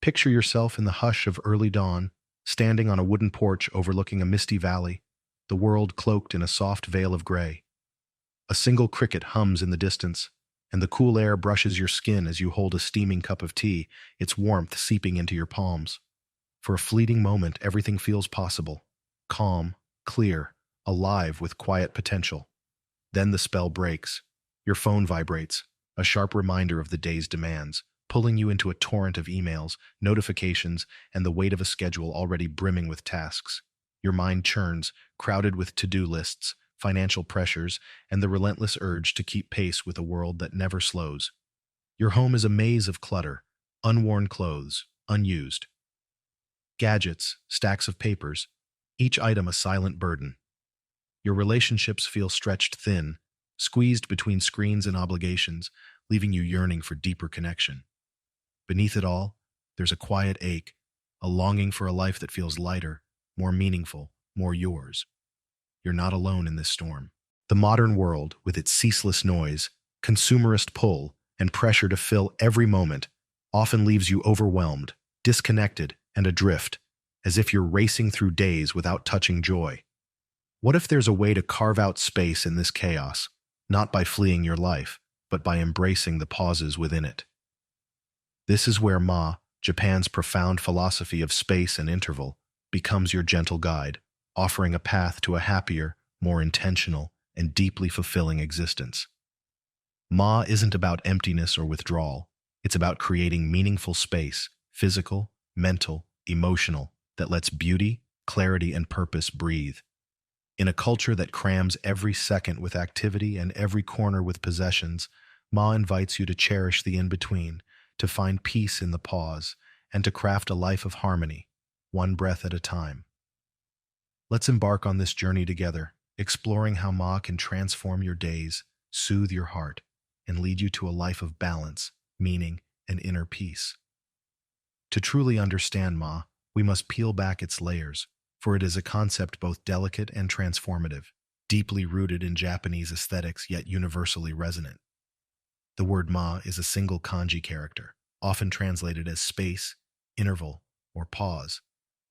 Picture yourself in the hush of early dawn, standing on a wooden porch overlooking a misty valley, the world cloaked in a soft veil of gray. A single cricket hums in the distance, and the cool air brushes your skin as you hold a steaming cup of tea, its warmth seeping into your palms. For a fleeting moment, everything feels possible, calm, clear, alive with quiet potential. Then the spell breaks. Your phone vibrates, a sharp reminder of the day's demands, pulling you into a torrent of emails, notifications, and the weight of a schedule already brimming with tasks. Your mind churns, crowded with to-do lists, financial pressures, and the relentless urge to keep pace with a world that never slows. Your home is a maze of clutter, unworn clothes, unused gadgets, stacks of papers, each item a silent burden. Your relationships feel stretched thin, squeezed between screens and obligations, leaving you yearning for deeper connection. Beneath it all, there's a quiet ache, a longing for a life that feels lighter, more meaningful, more yours. You're not alone in this storm. The modern world, with its ceaseless noise, consumerist pull, and pressure to fill every moment, often leaves you overwhelmed, disconnected, and adrift, as if you're racing through days without touching joy. What if there's a way to carve out space in this chaos, not by fleeing your life, but by embracing the pauses within it? This is where Japan's profound philosophy of space and interval, becomes your gentle guide, offering a path to a happier, more intentional, and deeply fulfilling existence. Isn't about emptiness or withdrawal. It's about creating meaningful space, physical, mental, emotional, that lets beauty, clarity, and purpose breathe. In a culture that crams every second with activity and every corner with possessions, invites you to cherish the in-between, to find peace in the pause, and to craft a life of harmony, one breath at a time. Let's embark on this journey together, exploring how can transform your days, soothe your heart, and lead you to a life of balance, meaning, and inner peace. To truly understand we must peel back its layers, for it is a concept both delicate and transformative, deeply rooted in Japanese aesthetics yet universally resonant. The word is a single kanji character, often translated as space, interval, or pause,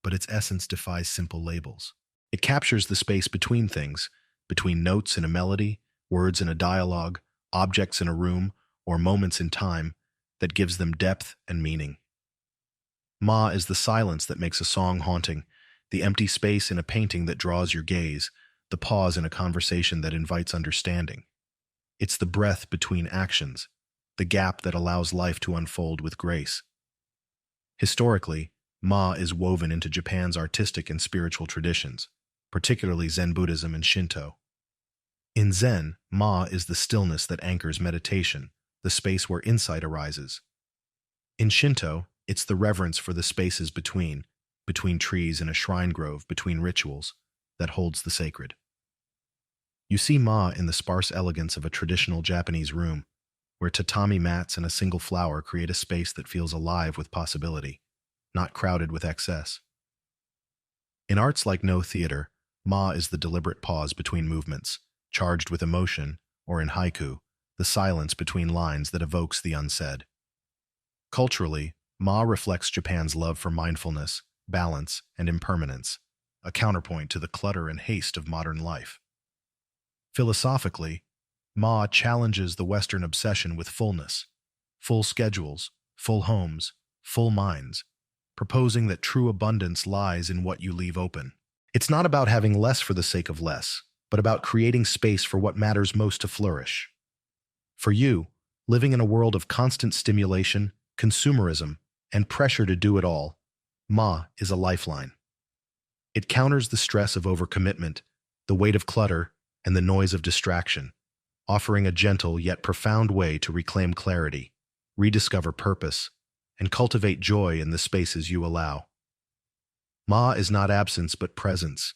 but its essence defies simple labels. It captures the space between things, between notes in a melody, words in a dialogue, objects in a room, or moments in time, that gives them depth and meaning. Is the silence that makes a song haunting, the empty space in a painting that draws your gaze, the pause in a conversation that invites understanding. It's the breath between actions, the gap that allows life to unfold with grace. Historically, is woven into Japan's artistic and spiritual traditions, particularly Zen Buddhism and Shinto. In Zen, is the stillness that anchors meditation, the space where insight arises. In Shinto, it's the reverence for the spaces between trees in a shrine grove, between rituals, that holds the sacred. You see in the sparse elegance of a traditional Japanese room, where tatami mats and a single flower create a space that feels alive with possibility, not crowded with excess. In arts like No theater, is the deliberate pause between movements, charged with emotion, or in haiku, the silence between lines that evokes the unsaid. Culturally, reflects Japan's love for mindfulness, balance, and impermanence, a counterpoint to the clutter and haste of modern life. Philosophically, challenges the Western obsession with fullness, full schedules, full homes, full minds, proposing that true abundance lies in what you leave open. It's not about having less for the sake of less, but about creating space for what matters most to flourish. For you, living in a world of constant stimulation, consumerism, and pressure to do it all, is a lifeline. It counters the stress of overcommitment, the weight of clutter, and the noise of distraction, offering a gentle yet profound way to reclaim clarity, rediscover purpose, and cultivate joy in the spaces you allow. Is not absence but presence,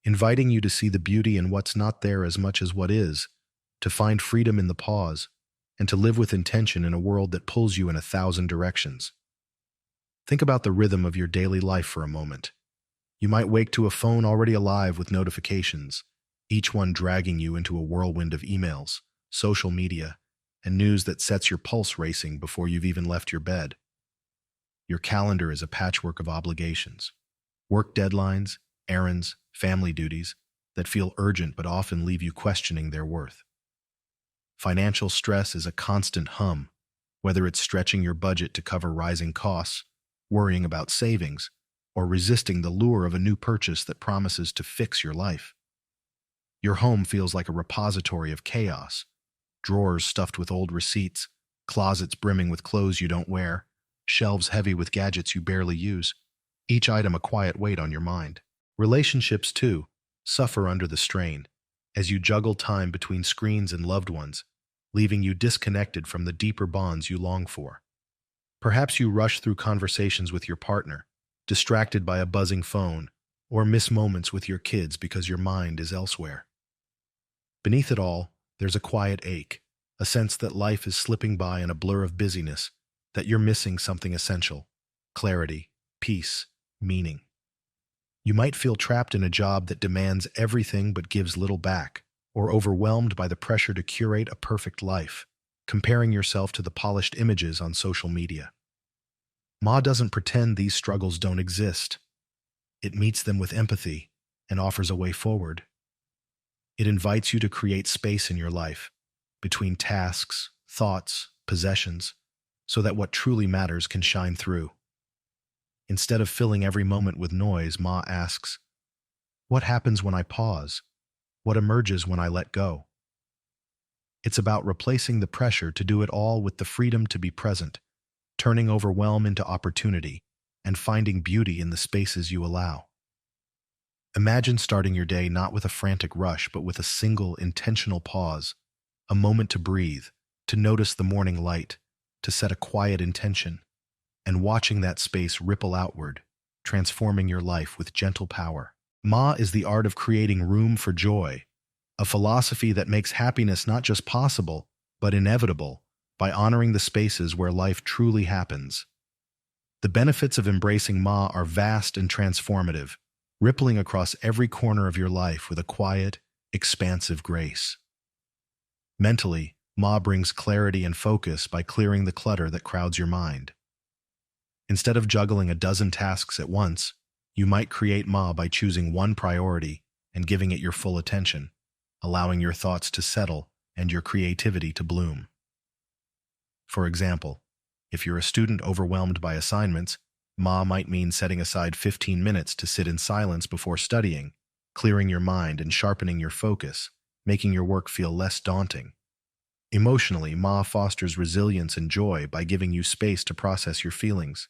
inviting you to see the beauty in what's not there as much as what is, to find freedom in the pause, and to live with intention in a world that pulls you in 1,000 directions. Think about the rhythm of your daily life for a moment. You might wake to a phone already alive with notifications, each one dragging you into a whirlwind of emails, social media, and news that sets your pulse racing before you've even left your bed. Your calendar is a patchwork of obligations. Work deadlines, errands, family duties that feel urgent but often leave you questioning their worth. Financial stress is a constant hum, whether it's stretching your budget to cover rising costs, worrying about savings, or resisting the lure of a new purchase that promises to fix your life. Your home feels like a repository of chaos, drawers stuffed with old receipts, closets brimming with clothes you don't wear, shelves heavy with gadgets you barely use, each item a quiet weight on your mind. Relationships, too, suffer under the strain, as you juggle time between screens and loved ones, leaving you disconnected from the deeper bonds you long for. Perhaps you rush through conversations with your partner, distracted by a buzzing phone, or miss moments with your kids because your mind is elsewhere. Beneath it all, there's a quiet ache, a sense that life is slipping by in a blur of busyness, that you're missing something essential: clarity, peace, meaning. You might feel trapped in a job that demands everything but gives little back, or overwhelmed by the pressure to curate a perfect life, comparing yourself to the polished images on social media. Ma doesn't pretend these struggles don't exist. It meets them with empathy and offers a way forward. It invites you to create space in your life, between tasks, thoughts, possessions, so that what truly matters can shine through. Instead of filling every moment with noise, Ma asks, "What happens when I pause? What emerges when I let go?" It's about replacing the pressure to do it all with the freedom to be present, turning overwhelm into opportunity, and finding beauty in the spaces you allow. Imagine starting your day not with a frantic rush, but with a single intentional pause, a moment to breathe, to notice the morning light, to set a quiet intention, and watching that space ripple outward, transforming your life with gentle power. Ma is the art of creating room for joy, a philosophy that makes happiness not just possible, but inevitable, by honoring the spaces where life truly happens. The benefits of embracing Ma are vast and transformative, rippling across every corner of your life with a quiet, expansive grace. Mentally, Ma brings clarity and focus by clearing the clutter that crowds your mind. Instead of juggling a dozen tasks at once, you might create Ma by choosing one priority and giving it your full attention, allowing your thoughts to settle and your creativity to bloom. For example, if you're a student overwhelmed by assignments, Ma might mean setting aside 15 minutes to sit in silence before studying, clearing your mind and sharpening your focus, making your work feel less daunting. Emotionally, Ma fosters resilience and joy by giving you space to process your feelings.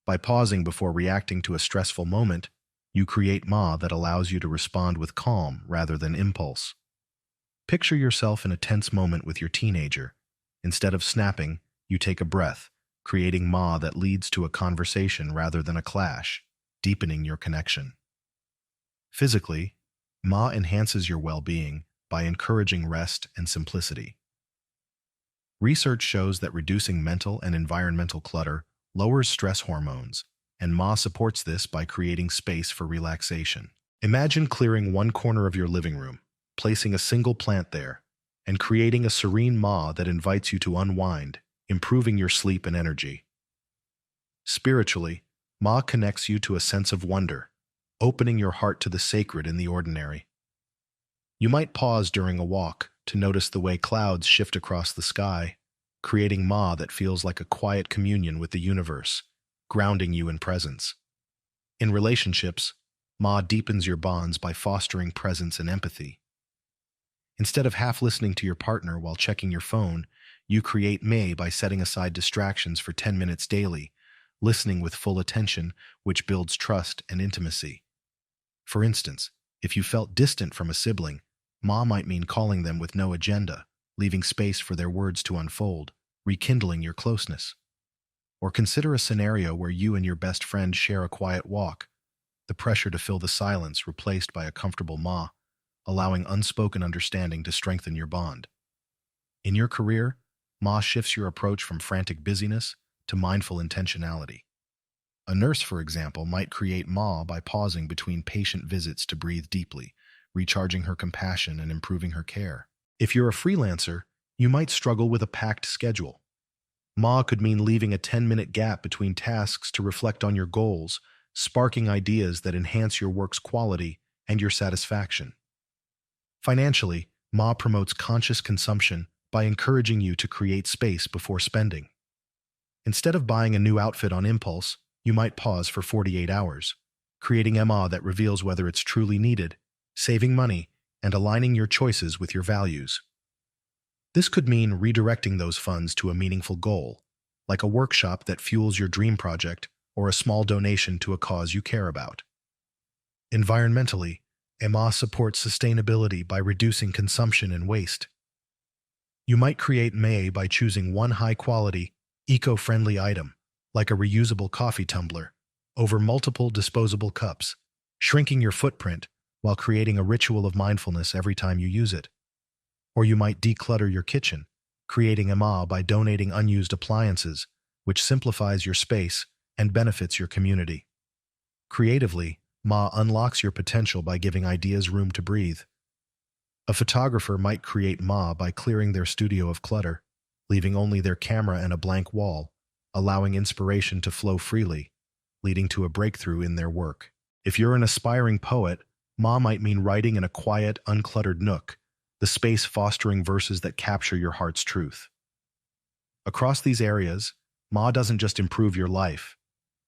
By pausing before reacting to a stressful moment, you create Ma that allows you to respond with calm rather than impulse. Picture yourself in a tense moment with your teenager. Instead of snapping, you take a breath, creating Ma that leads to a conversation rather than a clash, deepening your connection. Physically, Ma enhances your well-being by encouraging rest and simplicity. Research shows that reducing mental and environmental clutter lowers stress hormones, and Ma supports this by creating space for relaxation. Imagine clearing one corner of your living room, placing a single plant there, and creating a serene Ma that invites you to unwind, improving your sleep and energy. Spiritually, Ma connects you to a sense of wonder, opening your heart to the sacred in the ordinary. You might pause during a walk to notice the way clouds shift across the sky, creating Ma that feels like a quiet communion with the universe, grounding you in presence. In relationships, Ma deepens your bonds by fostering presence and empathy. Instead of half listening to your partner while checking your phone, you create May by setting aside distractions for 10 minutes daily, listening with full attention, which builds trust and intimacy. For instance, if you felt distant from a sibling, Ma might mean calling them with no agenda, leaving space for their words to unfold, rekindling your closeness. Or consider a scenario where you and your best friend share a quiet walk, the pressure to fill the silence replaced by a comfortable Ma, allowing unspoken understanding to strengthen your bond. In your career, Ma shifts your approach from frantic busyness to mindful intentionality. A nurse, for example, might create Ma by pausing between patient visits to breathe deeply, recharging her compassion and improving her care. If you're a freelancer, you might struggle with a packed schedule. Ma could mean leaving a 10-minute gap between tasks to reflect on your goals, sparking ideas that enhance your work's quality and your satisfaction. Financially, Ma promotes conscious consumption by encouraging you to create space before spending. Instead of buying a new outfit on impulse, you might pause for 48 hours, creating a Ma that reveals whether it's truly needed, saving money, and aligning your choices with your values. This could mean redirecting those funds to a meaningful goal, like a workshop that fuels your dream project or a small donation to a cause you care about. Environmentally, EMA supports sustainability by reducing consumption and waste. You might create ME by choosing one high-quality, eco-friendly item, like a reusable coffee tumbler, over multiple disposable cups, shrinking your footprint while creating a ritual of mindfulness every time you use it. Or you might declutter your kitchen, creating EMA by donating unused appliances, which simplifies your space and benefits your community. Creatively, Ma unlocks your potential by giving ideas room to breathe. A photographer might create Ma by clearing their studio of clutter, leaving only their camera and a blank wall, allowing inspiration to flow freely, leading to a breakthrough in their work. If you're an aspiring poet, Ma might mean writing in a quiet, uncluttered nook, the space fostering verses that capture your heart's truth. Across these areas, Ma doesn't just improve your life,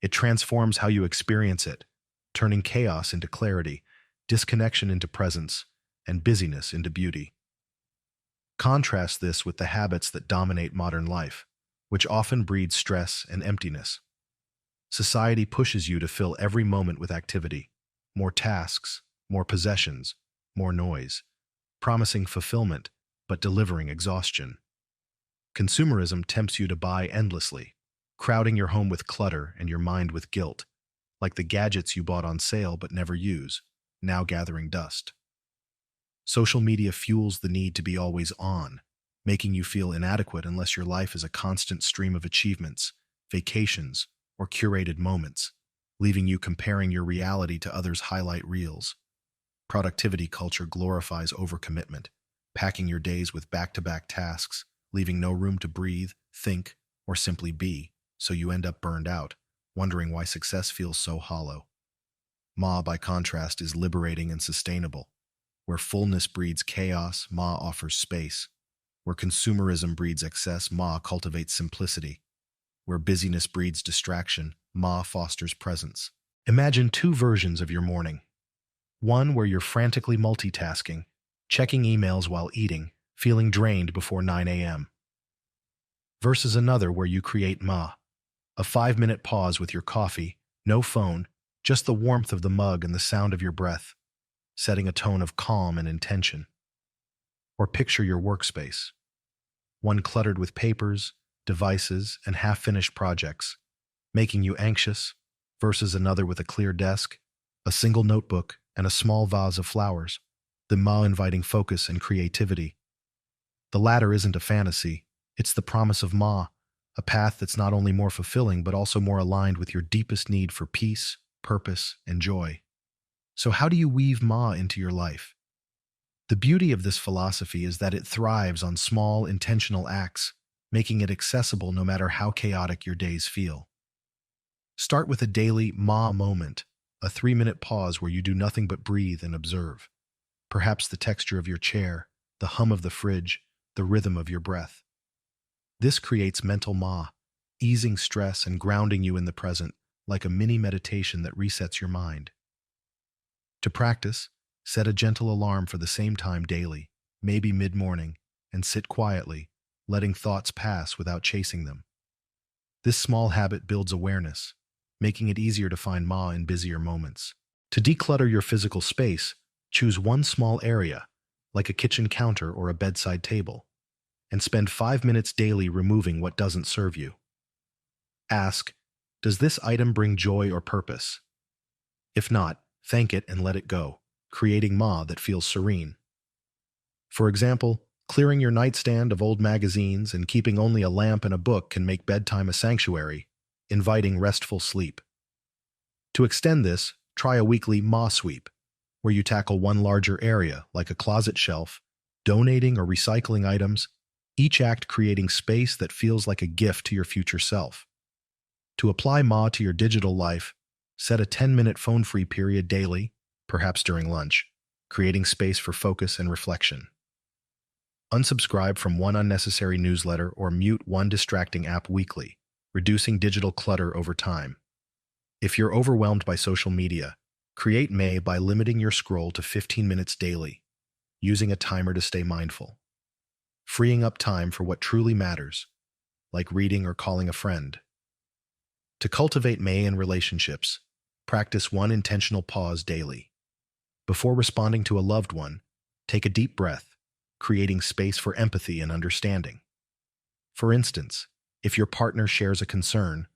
it transforms how you experience it, turning chaos into clarity, disconnection into presence, and busyness into beauty. Contrast this with the habits that dominate modern life, which often breed stress and emptiness. Society pushes you to fill every moment with activity, more tasks, more possessions, more noise, promising fulfillment but delivering exhaustion. Consumerism tempts you to buy endlessly, crowding your home with clutter and your mind with guilt, like the gadgets you bought on sale but never use, now gathering dust. Social media fuels the need to be always on, making you feel inadequate unless your life is a constant stream of achievements, vacations, or curated moments, leaving you comparing your reality to others' highlight reels. Productivity culture glorifies overcommitment, packing your days with back-to-back tasks, leaving no room to breathe, think, or simply be, so you end up burned out, wondering why success feels so hollow. Ma, by contrast, is liberating and sustainable. Where fullness breeds chaos, Ma offers space. Where consumerism breeds excess, Ma cultivates simplicity. Where busyness breeds distraction, Ma fosters presence. Imagine two versions of your morning. One where you're frantically multitasking, checking emails while eating, feeling drained before 9 a.m. Versus another where you create Ma, a 5-minute pause with your coffee, no phone, just the warmth of the mug and the sound of your breath, setting a tone of calm and intention. Or picture your workspace, one cluttered with papers, devices, and half-finished projects, making you anxious, versus another with a clear desk, a single notebook, and a small vase of flowers, the Ma inviting focus and creativity. The latter isn't a fantasy, it's the promise of Ma, a path that's not only more fulfilling but also more aligned with your deepest need for peace, purpose, and joy. So how do you weave Ma into your life? The beauty of this philosophy is that it thrives on small, intentional acts, making it accessible no matter how chaotic your days feel. Start with a daily Ma moment, a 3-minute pause where you do nothing but breathe and observe. Perhaps the texture of your chair, the hum of the fridge, the rhythm of your breath. This creates mental Ma, easing stress and grounding you in the present, like a mini meditation that resets your mind. To practice, set a gentle alarm for the same time daily, maybe mid-morning, and sit quietly, letting thoughts pass without chasing them. This small habit builds awareness, making it easier to find Ma in busier moments. To declutter your physical space, choose one small area, like a kitchen counter or a bedside table, and spend 5 minutes daily removing what doesn't serve you. Ask, does this item bring joy or purpose? If not, thank it and let it go, creating Ma that feels serene. For example, clearing your nightstand of old magazines and keeping only a lamp and a book can make bedtime a sanctuary, inviting restful sleep. To extend this, try a weekly Ma sweep, where you tackle one larger area, like a closet shelf, donating or recycling items, each act creating space that feels like a gift to your future self. To apply Ma to your digital life, set a 10-minute phone-free period daily, perhaps during lunch, creating space for focus and reflection. Unsubscribe from one unnecessary newsletter or mute one distracting app weekly, reducing digital clutter over time. If you're overwhelmed by social media, create May by limiting your scroll to 15 minutes daily, using a timer to stay mindful. Freeing up time for what truly matters, like reading or calling a friend. To cultivate May in relationships, practice one intentional pause daily. Before responding to a loved one, take a deep breath, creating space for empathy and understanding. For instance, if your partner shares a concern,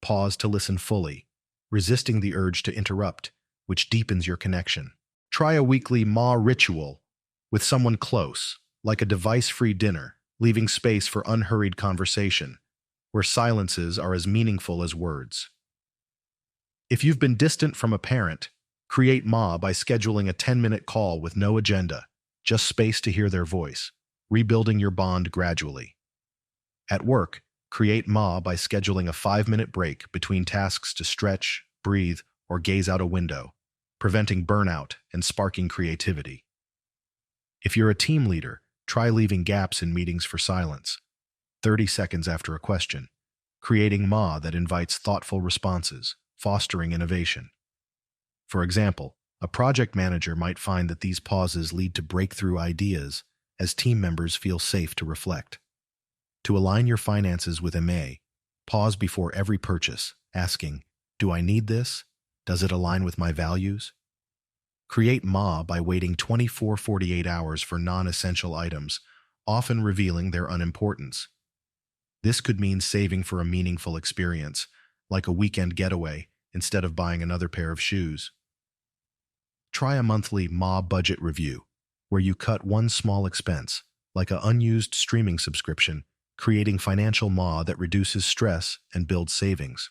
pause to listen fully, resisting the urge to interrupt, which deepens your connection. Try a weekly Ma ritual with someone close, like a device-free dinner, leaving space for unhurried conversation, where silences are as meaningful as words. If you've been distant from a parent, create Ma by scheduling a 10-minute call with no agenda, just space to hear their voice, rebuilding your bond gradually. At work, create Ma by scheduling a 5-minute break between tasks to stretch, breathe, or gaze out a window, preventing burnout and sparking creativity. If you're a team leader, try leaving gaps in meetings for silence, 30 seconds after a question, creating Ma that invites thoughtful responses, fostering innovation. For example, a project manager might find that these pauses lead to breakthrough ideas as team members feel safe to reflect. To align your finances with MA, pause before every purchase, asking, "Do I need this? Does it align with my values?" Create Ma by waiting 24-48 hours for non-essential items, often revealing their unimportance. This could mean saving for a meaningful experience, like a weekend getaway, instead of buying another pair of shoes. Try a monthly Ma budget review, where you cut one small expense, like an unused streaming subscription, creating financial Ma that reduces stress and builds savings.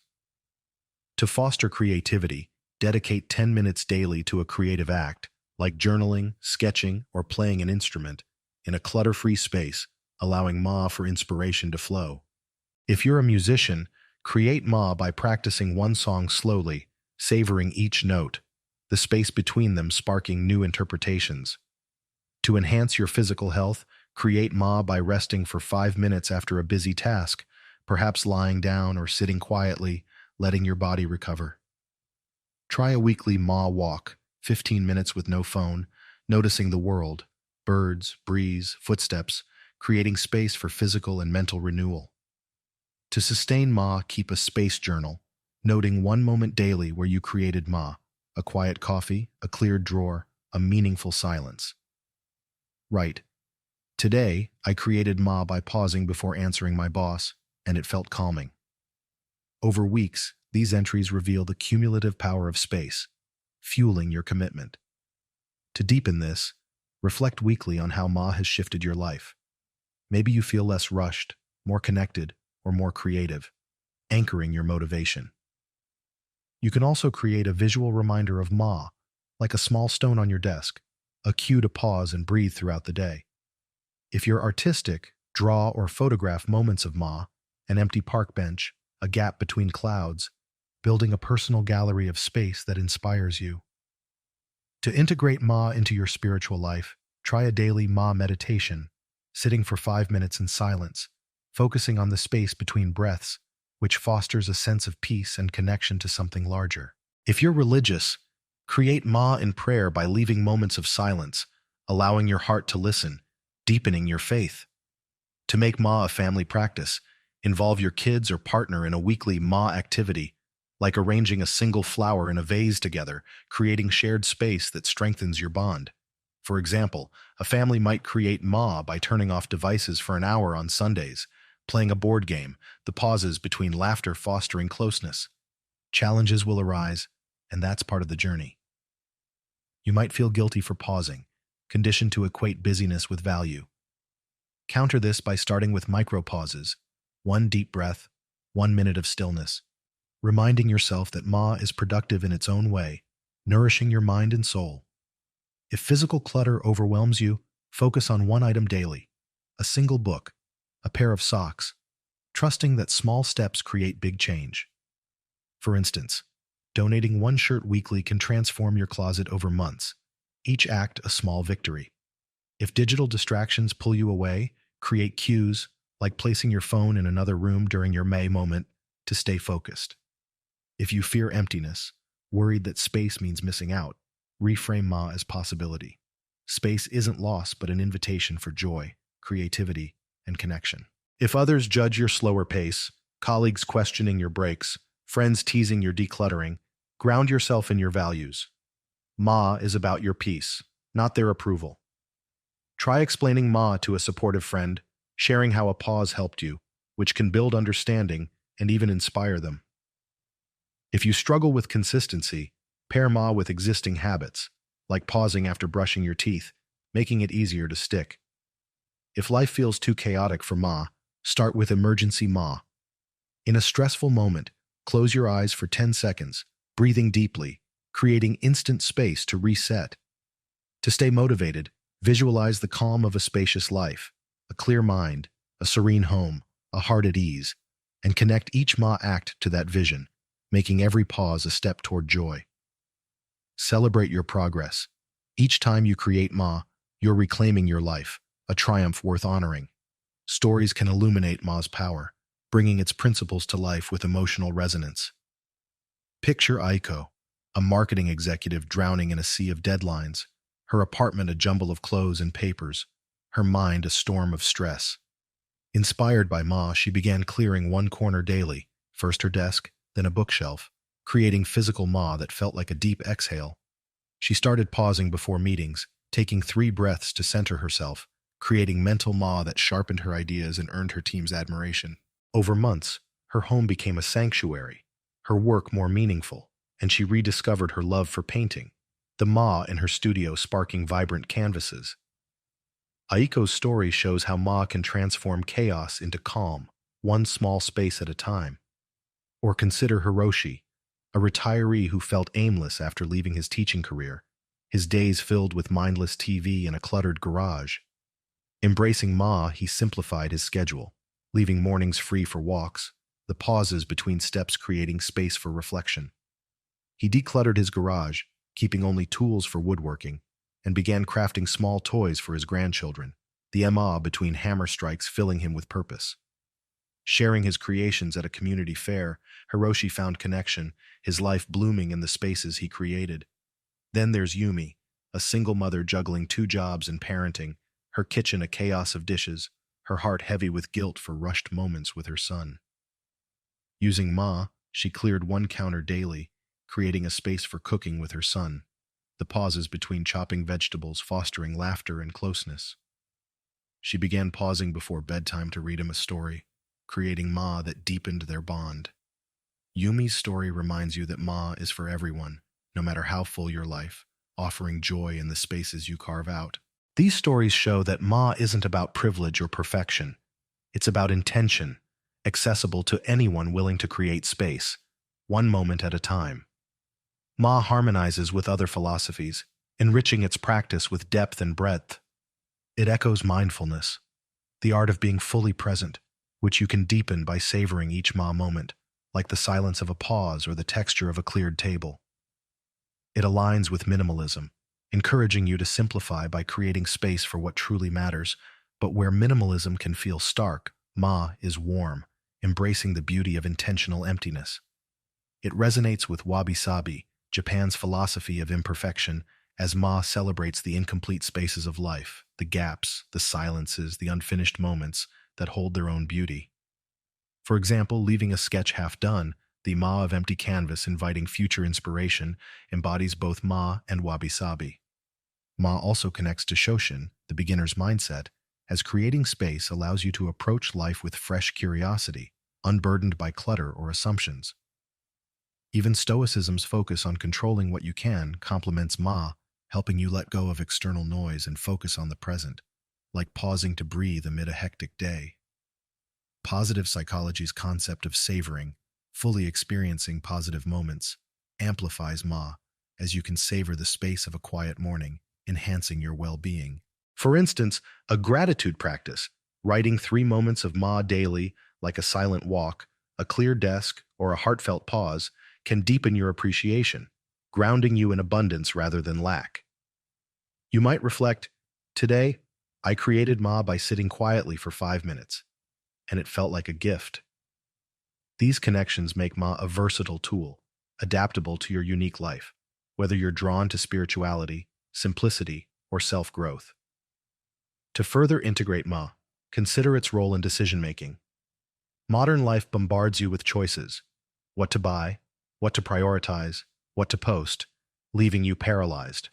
To foster creativity, dedicate 10 minutes daily to a creative act, like journaling, sketching, or playing an instrument, in a clutter-free space, allowing Ma for inspiration to flow. If you're a musician, create Ma by practicing one song slowly, savoring each note, the space between them sparking new interpretations. To enhance your physical health, create Ma by resting for 5 minutes after a busy task, perhaps lying down or sitting quietly, letting your body recover. Try a weekly Ma walk, 15 minutes with no phone, noticing the world, birds, breeze, footsteps, creating space for physical and mental renewal. To sustain Ma, keep a space journal, noting one moment daily where you created Ma, a quiet coffee, a cleared drawer, a meaningful silence. Right. Today, I created Ma by pausing before answering my boss, and it felt calming. Over weeks, these entries reveal the cumulative power of space, fueling your commitment. To deepen this, reflect weekly on how Ma has shifted your life. Maybe you feel less rushed, more connected, or more creative, anchoring your motivation. You can also create a visual reminder of Ma, like a small stone on your desk, a cue to pause and breathe throughout the day. If you're artistic, draw or photograph moments of Ma, an empty park bench, a gap between clouds, building a personal gallery of space that inspires you. To integrate Ma into your spiritual life, try a daily Ma meditation, sitting for 5 minutes in silence, focusing on the space between breaths, which fosters a sense of peace and connection to something larger. If you're religious, create Ma in prayer by leaving moments of silence, allowing your heart to listen, deepening your faith. To make Ma a family practice, involve your kids or partner in a weekly Ma activity, like arranging a single flower in a vase together, creating shared space that strengthens your bond. For example, a family might create Ma by turning off devices for an hour on Sundays, playing a board game, the pauses between laughter fostering closeness. Challenges will arise, and that's part of the journey. You might feel guilty for pausing, conditioned to equate busyness with value. Counter this by starting with micro-pauses, one deep breath, 1 minute of stillness, reminding yourself that Ma is productive in its own way, nourishing your mind and soul. If physical clutter overwhelms you, focus on one item daily, a single book, a pair of socks, trusting that small steps create big change. For instance, donating one shirt weekly can transform your closet over months, each act a small victory. If digital distractions pull you away, create cues, like placing your phone in another room during your May moment, to stay focused. If you fear emptiness, worried that space means missing out, reframe Ma as possibility. Space isn't loss but an invitation for joy, creativity, and connection. If others judge your slower pace, colleagues questioning your breaks, friends teasing your decluttering, ground yourself in your values. Ma is about your peace, not their approval. Try explaining Ma to a supportive friend, sharing how a pause helped you, which can build understanding and even inspire them. If you struggle with consistency, pair Ma with existing habits, like pausing after brushing your teeth, making it easier to stick. If life feels too chaotic for Ma, start with emergency Ma. In a stressful moment, close your eyes for 10 seconds, breathing deeply, creating instant space to reset. To stay motivated, visualize the calm of a spacious life, a clear mind, a serene home, a heart at ease, and connect each Ma act to that vision, making every pause a step toward joy. Celebrate your progress. Each time you create Ma, you're reclaiming your life, a triumph worth honoring. Stories can illuminate Ma's power, bringing its principles to life with emotional resonance. Picture Aiko, a marketing executive drowning in a sea of deadlines, her apartment a jumble of clothes and papers, her mind a storm of stress. Inspired by Ma, she began clearing one corner daily, first her desk, then a bookshelf, creating physical Ma that felt like a deep exhale. She started pausing before meetings, taking 3 breaths to center herself, creating mental Ma that sharpened her ideas and earned her team's admiration. Over months, her home became a sanctuary, her work more meaningful, and she rediscovered her love for painting, the Ma in her studio sparking vibrant canvases. Aiko's story shows how Ma can transform chaos into calm, one small space at a time. Or consider Hiroshi, a retiree who felt aimless after leaving his teaching career, his days filled with mindless TV and a cluttered garage. Embracing Ma, he simplified his schedule, leaving mornings free for walks, the pauses between steps creating space for reflection. He decluttered his garage, keeping only tools for woodworking, and began crafting small toys for his grandchildren, the Ma between hammer strikes filling him with purpose. Sharing his creations at a community fair, Hiroshi found connection, his life blooming in the spaces he created. Then there's Yumi, a single mother juggling 2 jobs and parenting, her kitchen a chaos of dishes, her heart heavy with guilt for rushed moments with her son. Using Ma, she cleared 1 counter daily, creating a space for cooking with her son, the pauses between chopping vegetables fostering laughter and closeness. She began pausing before bedtime to read him a story, creating Ma that deepened their bond. Yumi's story reminds you that Ma is for everyone, no matter how full your life, offering joy in the spaces you carve out. These stories show that Ma isn't about privilege or perfection. It's about intention, accessible to anyone willing to create space, one moment at a time. Ma harmonizes with other philosophies, enriching its practice with depth and breadth. It echoes mindfulness, the art of being fully present, which you can deepen by savoring each Ma moment, like the silence of a pause or the texture of a cleared table. It aligns with minimalism, encouraging you to simplify by creating space for what truly matters, but where minimalism can feel stark, Ma is warm, embracing the beauty of intentional emptiness. It resonates with Wabi-Sabi, Japan's philosophy of imperfection, as Ma celebrates the incomplete spaces of life, the gaps, the silences, the unfinished moments that hold their own beauty. For example, leaving a sketch half done, the Ma of empty canvas inviting future inspiration, embodies both Ma and Wabi-Sabi. Ma also connects to Shoshin, the beginner's mindset, as creating space allows you to approach life with fresh curiosity, unburdened by clutter or assumptions. Even Stoicism's focus on controlling what you can complements Ma, helping you let go of external noise and focus on the present, like pausing to breathe amid a hectic day. Positive psychology's concept of savoring, fully experiencing positive moments, amplifies Ma, as you can savor the space of a quiet morning, enhancing your well-being. For instance, a gratitude practice, Writing 3 moments of Ma daily, like a silent walk, a clear desk, or a heartfelt pause, can deepen your appreciation, grounding you in abundance rather than lack. You might reflect, today, I created Ma by sitting quietly for 5 minutes, and it felt like a gift. These connections make Ma a versatile tool, adaptable to your unique life, whether you're drawn to spirituality, simplicity, or self-growth. To further integrate Ma, consider its role in decision-making. Modern life bombards you with choices: what to buy, what to prioritize, what to post, leaving you paralyzed.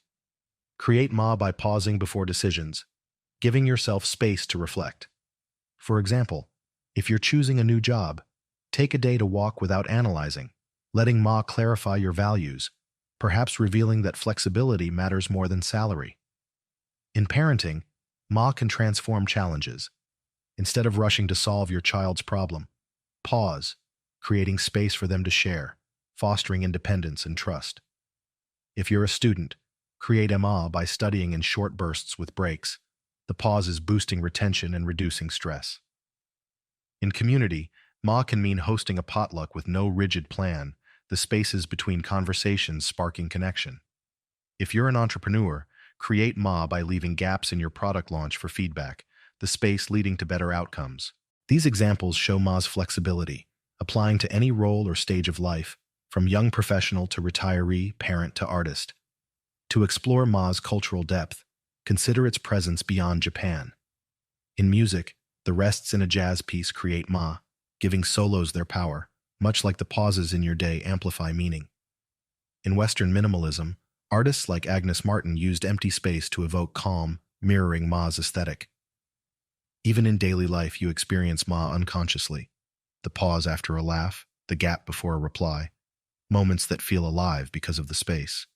Create Ma by pausing before decisions, giving yourself space to reflect. For example, if you're choosing a new job, take a day to walk without analyzing, letting Ma clarify your values, perhaps revealing that flexibility matters more than salary. In parenting, Ma can transform challenges. Instead of rushing to solve your child's problem, pause, creating space for them to share, fostering independence and trust. If you're a student, create Ma by studying in short bursts with breaks. The pause is boosting retention and reducing stress. In community, Ma can mean hosting a potluck with no rigid plan, the spaces between conversations sparking connection. If you're an entrepreneur, create Ma by leaving gaps in your product launch for feedback, the space leading to better outcomes. These examples show Ma's flexibility, applying to any role or stage of life, from young professional to retiree, parent to artist. To explore Ma's cultural depth, consider its presence beyond Japan. In music, the rests in a jazz piece create Ma, giving solos their power, much like the pauses in your day amplify meaning. In Western minimalism, artists like Agnes Martin used empty space to evoke calm, mirroring Ma's aesthetic. Even in daily life, you experience Ma unconsciously. The pause after a laugh, the gap before a reply, moments that feel alive because of the space.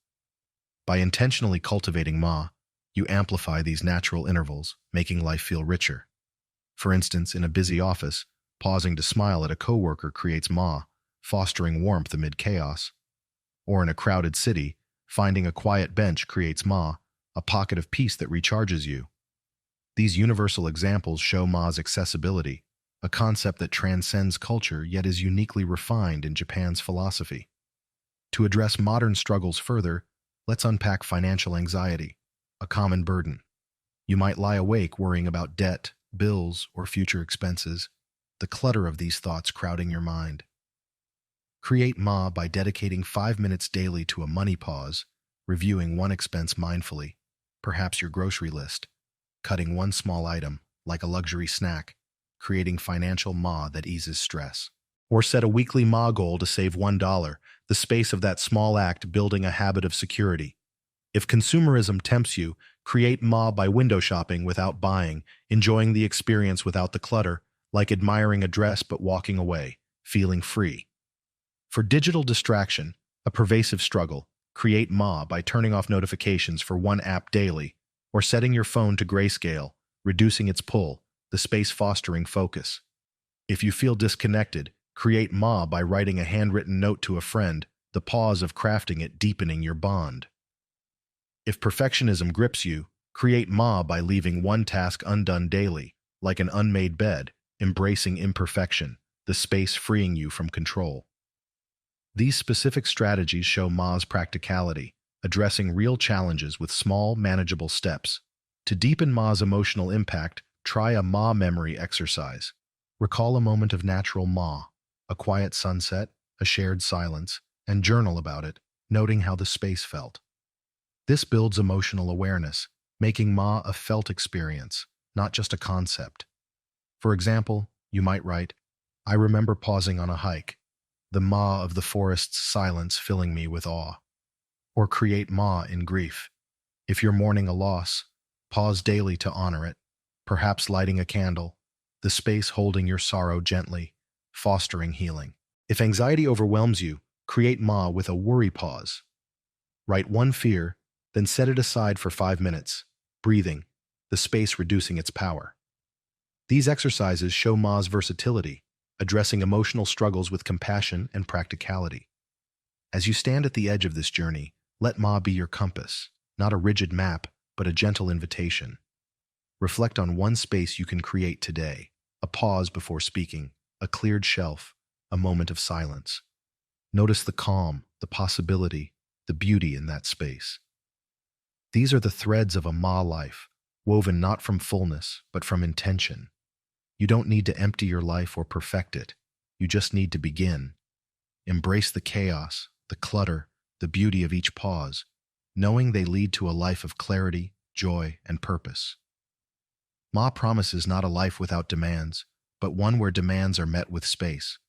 By intentionally cultivating Ma, you amplify these natural intervals, making life feel richer. For instance, in a busy office, pausing to smile at a coworker creates Ma, fostering warmth amid chaos. Or in a crowded city, finding a quiet bench creates Ma, a pocket of peace that recharges you. These universal examples show Ma's accessibility, a concept that transcends culture yet is uniquely refined in Japan's philosophy. To address modern struggles further, let's unpack financial anxiety, a common burden. You might lie awake worrying about debt, bills, or future expenses, the clutter of these thoughts crowding your mind. Create Ma by dedicating 5 minutes daily to a money pause, reviewing one expense mindfully, perhaps your grocery list, cutting one small item, like a luxury snack, creating financial Ma that eases stress. Or set a weekly Ma goal to save $1, the space of that small act building a habit of security. If consumerism tempts you, create Ma by window shopping without buying, enjoying the experience without the clutter, like admiring a dress but walking away, feeling free. For digital distraction, a pervasive struggle, create Ma by turning off notifications for one app daily, or setting your phone to grayscale, reducing its pull, the space fostering focus. If you feel disconnected, create Ma by writing a handwritten note to a friend, the pause of crafting it deepening your bond. If perfectionism grips you, create Ma by leaving one task undone daily, like an unmade bed, embracing imperfection, the space freeing you from control. These specific strategies show Ma's practicality, addressing real challenges with small, manageable steps. To deepen Ma's emotional impact, try a Ma memory exercise. Recall a moment of natural Ma, a quiet sunset, a shared silence, and journal about it, noting how the space felt. This builds emotional awareness, making Ma a felt experience, not just a concept. For example, you might write, I remember pausing on a hike, the Ma of the forest's silence filling me with awe. Or create Ma in grief. If you're mourning a loss, pause daily to honor it, perhaps lighting a candle, the space holding your sorrow gently, fostering healing. If anxiety overwhelms you, create Ma with a worry pause. Write one fear, then set it aside for 5 minutes, breathing, the space reducing its power. These exercises show Ma's versatility, addressing emotional struggles with compassion and practicality. As you stand at the edge of this journey, let Ma be your compass, not a rigid map, but a gentle invitation. Reflect on one space you can create today: a pause before speaking, a cleared shelf, a moment of silence. Notice the calm, the possibility, the beauty in that space. These are the threads of a Ma life, woven not from fullness, but from intention. You don't need to empty your life or perfect it. You just need to begin. Embrace the chaos, the clutter, the beauty of each pause, knowing they lead to a life of clarity, joy, and purpose. Ma promises not a life without demands, but one where demands are met with space,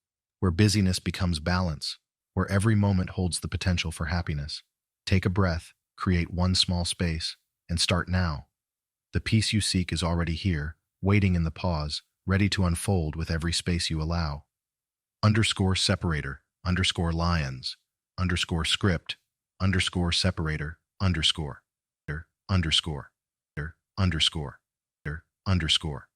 where busyness becomes balance, where every moment holds the potential for happiness. Take a breath, create one small space, and start now. The peace you seek is already here, waiting in the pause, ready to unfold with every space you allow. Underscore separator, underscore lions, underscore script, underscore separator, underscore, underscore, underscore, underscore.